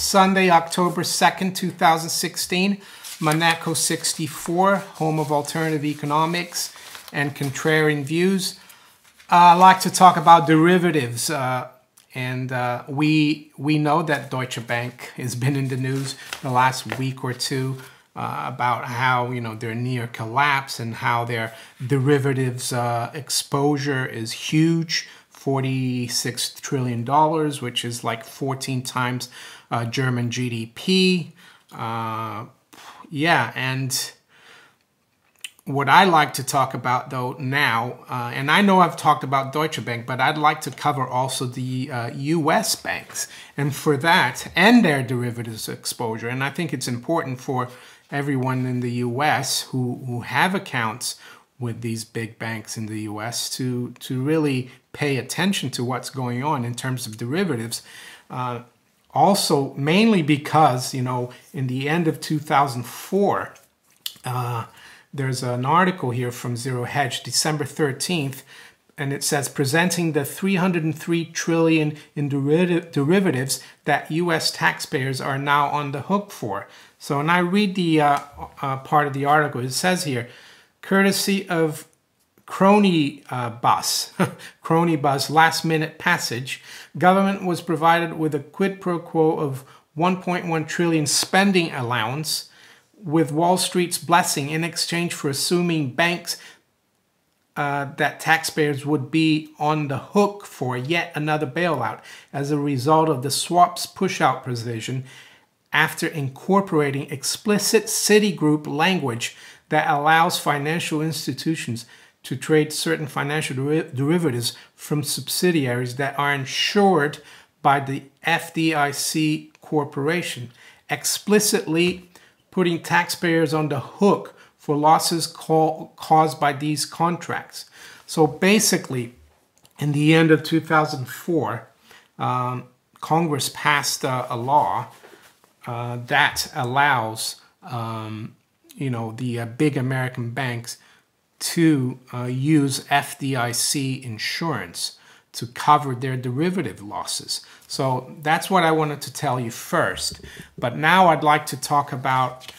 Sunday, October 2nd, 2016. Monaco 64, home of alternative economics and contrarian views. I like to talk about derivatives, and we know that Deutsche Bank has been in the news the last week or two about how they're near collapse and how their derivatives exposure is huge. $46 trillion, which is like 14 times German GDP. Yeah, and what I like to talk about though now, and I know I've talked about Deutsche Bank, but I'd like to cover also the US banks, and for that, and their derivatives exposure. And I think it's important for everyone in the US who have accounts with these big banks in the US to really pay attention to what's going on in terms of derivatives. Also, mainly because, in the end of 2004, there's an article here from Zero Hedge, December 13th, and it says, presenting the $303 trillion in derivatives that US taxpayers are now on the hook for. So when I read the part of the article, it says here, courtesy of Crony Bus last minute passage, government was provided with a quid pro quo of 1.1 trillion spending allowance with Wall Street's blessing in exchange for assuming banks that taxpayers would be on the hook for yet another bailout as a result of the swaps push-out provision after incorporating explicit Citigroup language that allows financial institutions to trade certain financial derivatives from subsidiaries that are insured by the FDIC corporation, explicitly putting taxpayers on the hook for losses caused by these contracts. So basically, in the end of 2004, Congress passed a law that allows the big American banks to use FDIC insurance to cover their derivative losses. So that's what I wanted to tell you first. But now I'd like to talk about,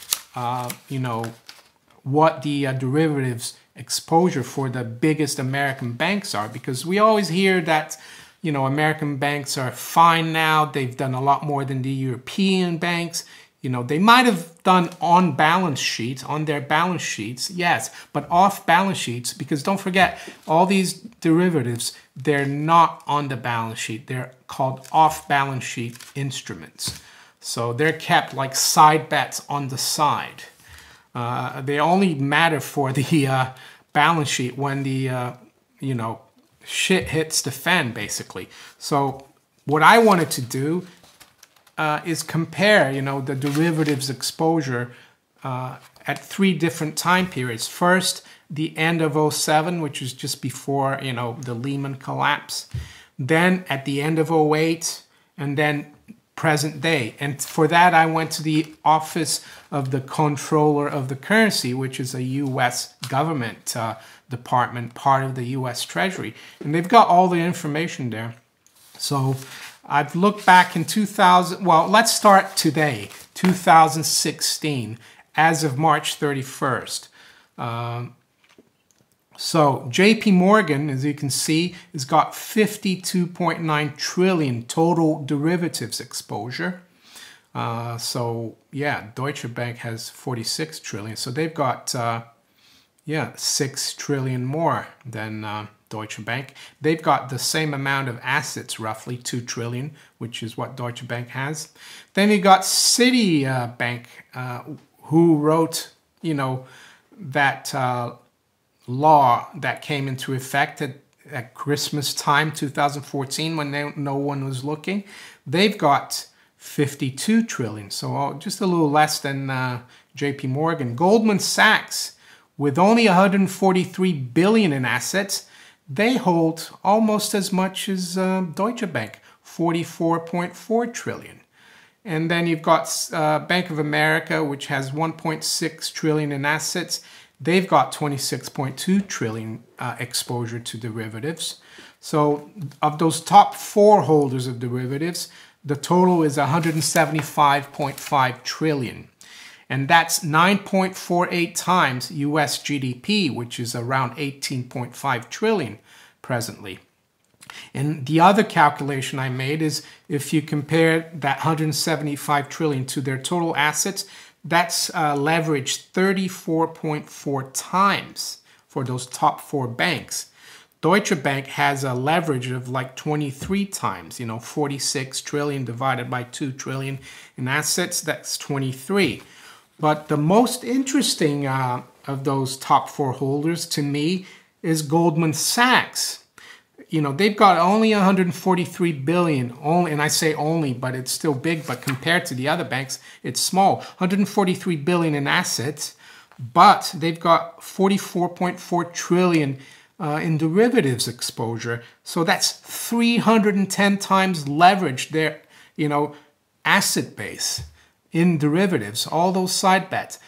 what the derivatives exposure for the biggest American banks are, because we always hear that, American banks are fine now. They've done a lot more than the European banks. They might have done on their balance sheets, yes, but off balance sheets, because don't forget, all these derivatives, they're not on the balance sheet. They're called off balance sheet instruments. So they're kept like side bets on the side. They only matter for the balance sheet when the, shit hits the fan, basically. So what I wanted to do is compare, the derivatives exposure at three different time periods. First, the end of 2007, which is just before, the Lehman collapse. Then at the end of 2008, and then present day. And for that, I went to the Office of the Comptroller of the Currency, which is a U.S. government department, part of the U.S. Treasury. And they've got all the information there. So I've looked back in 2000, well, let's start today, 2016, as of March 31st. So JP Morgan, as you can see, has got 52.9 trillion total derivatives exposure. So yeah, Deutsche Bank has 46 trillion. So they've got, 6 trillion more than Deutsche Bank. They've got the same amount of assets, roughly 2 trillion, which is what Deutsche Bank has. Then you got Citibank, who wrote, that law that came into effect at Christmas time, 2014, when no one was looking. They've got 52 trillion, so just a little less than JP Morgan. Goldman Sachs, with only 143 billion in assets, they hold almost as much as Deutsche Bank, 44.4 trillion. And then you've got Bank of America, which has 1.6 trillion in assets. They've got 26.2 trillion exposure to derivatives. So of those top four holders of derivatives, the total is 175.5 trillion. And that's 9.48 times US GDP, which is around 18.5 trillion presently. And the other calculation I made is if you compare that 175 trillion to their total assets, that's leveraged 34.4 times for those top 4 banks. Deutsche Bank has a leverage of like 23 times, 46 trillion divided by 2 trillion in assets, that's 23. But the most interesting of those top 4 holders to me is Goldman Sachs. They've got only 143 billion, and I say only, but it's still big, but compared to the other banks, it's small. 143 billion in assets, but they've got 44.4 trillion in derivatives exposure. So that's 310 times leverage their, asset base in derivatives, all those side bets.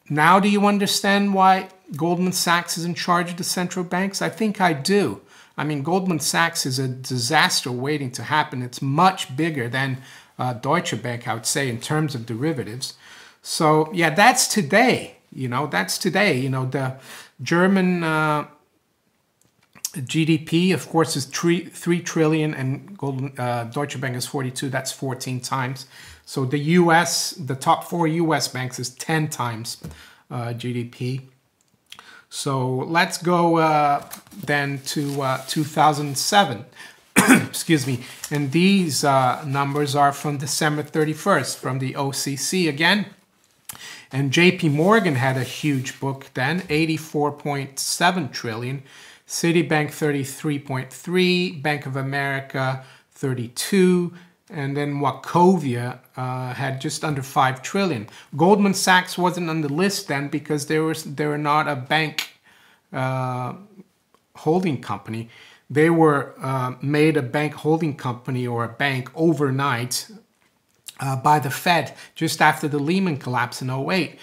Now do you understand why Goldman Sachs is in charge of the central banks? I think I do. I mean, Goldman Sachs is a disaster waiting to happen. It's much bigger than Deutsche Bank, I would say, in terms of derivatives. So, yeah, that's today. That's today. The German GDP, of course, is 3 trillion, and Deutsche Bank is 42. That's 14 times. So the U.S., the top 4 U.S. banks is 10 times GDP. So let's go then to 2007. Excuse me. And these numbers are from December 31st from the OCC again. And JP Morgan had a huge book then, 84.7 trillion. Citibank 33.3, Bank of America 32, and then Wachovia had just under 5 trillion. Goldman Sachs wasn't on the list then because they were not a bank holding company. They were made a bank holding company or a bank overnight by the Fed just after the Lehman collapse in 08,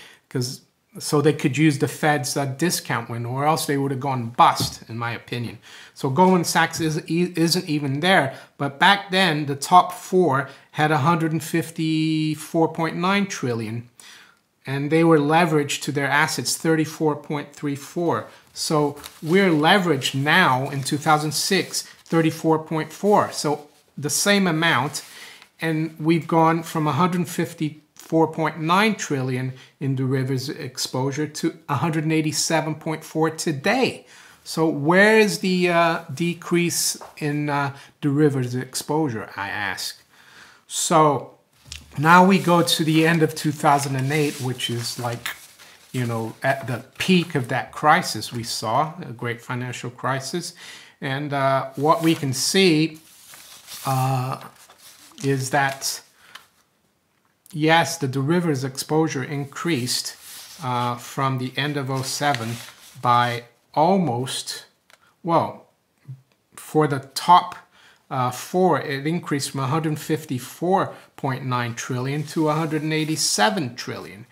so they could use the Fed's discount window, or else they would have gone bust, in my opinion. So Goldman Sachs isn't even there. But back then, the top 4 had 154.9 trillion, and they were leveraged to their assets 34.34. So we're leveraged now in 2006, 34.4. So the same amount, and we've gone from 154.9 trillion in derivatives exposure to 187.4 today. So where is the decrease in derivatives exposure, I ask? So now we go to the end of 2008, which is like, at the peak of that crisis we saw, a great financial crisis. And what we can see is that, yes, the derivatives exposure increased from the end of 07 by almost, well, for the top 4, it increased from 154.9 trillion to 187 trillion.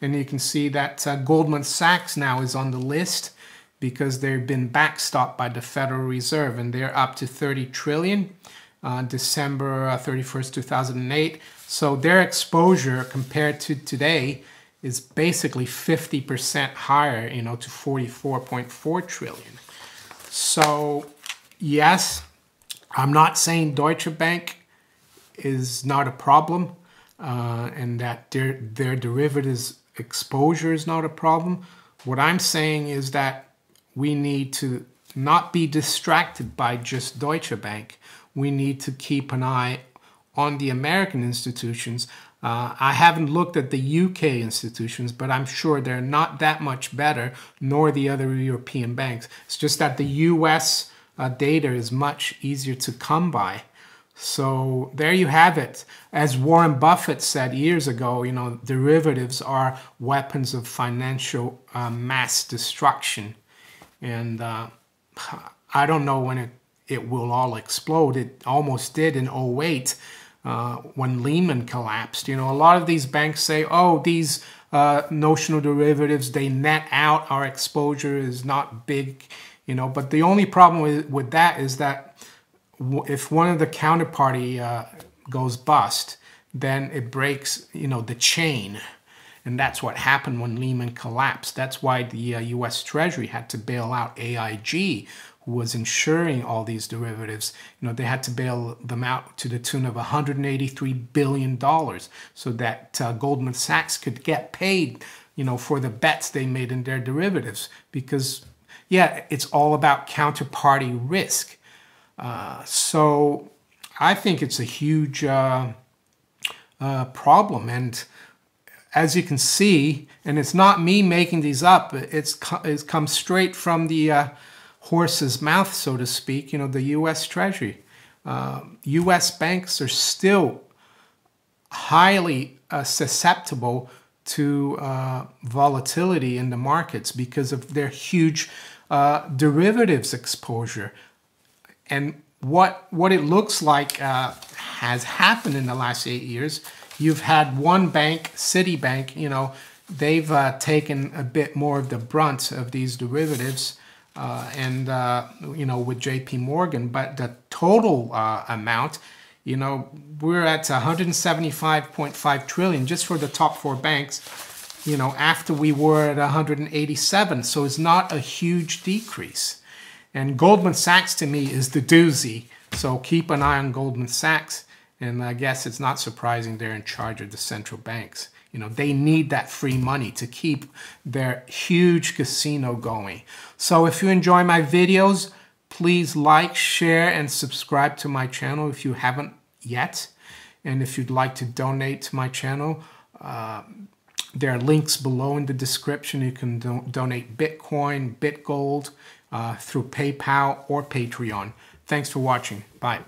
And you can see that Goldman Sachs now is on the list because they've been backstopped by the Federal Reserve, and they're up to 30 trillion. December 31st, 2008. So their exposure compared to today is basically 50% higher, to 44.4 trillion. So yes, I'm not saying Deutsche Bank is not a problem and that their derivatives exposure is not a problem. What I'm saying is that we need to not be distracted by just Deutsche Bank. We need to keep an eye on the American institutions. I haven't looked at the UK institutions, but I'm sure they're not that much better, nor the other European banks. It's just that the US data is much easier to come by. So there you have it. As Warren Buffett said years ago, derivatives are weapons of financial mass destruction. And I don't know when it will all explode. It almost did in 08 when Lehman collapsed. A lot of these banks say, oh, these notional derivatives, they net out, our exposure is not big, But the only problem with that is that if one of the counterparty goes bust, then it breaks, the chain. And that's what happened when Lehman collapsed. That's why the U.S. Treasury had to bail out AIG, who was insuring all these derivatives. They had to bail them out to the tune of $183 billion so that Goldman Sachs could get paid, for the bets they made in their derivatives. Because, yeah, it's all about counterparty risk. So I think it's a huge problem. And as you can see, and it's not me making these up, it's come straight from the horse's mouth, so to speak, the U.S. Treasury. U.S. banks are still highly susceptible to volatility in the markets because of their huge derivatives exposure. And what it looks like has happened in the last 8 years. You've had one bank, Citibank, they've taken a bit more of the brunt of these derivatives, and with JP Morgan, but the total amount, we're at 175.5 trillion just for the top 4 banks, after we were at 187. So it's not a huge decrease. And Goldman Sachs to me is the doozy. So keep an eye on Goldman Sachs. And I guess it's not surprising they're in charge of the central banks. They need that free money to keep their huge casino going. So if you enjoy my videos, please like, share, and subscribe to my channel if you haven't yet. And if you'd like to donate to my channel, there are links below in the description. You can donate Bitcoin, BitGold, through PayPal or Patreon. Thanks for watching. Bye.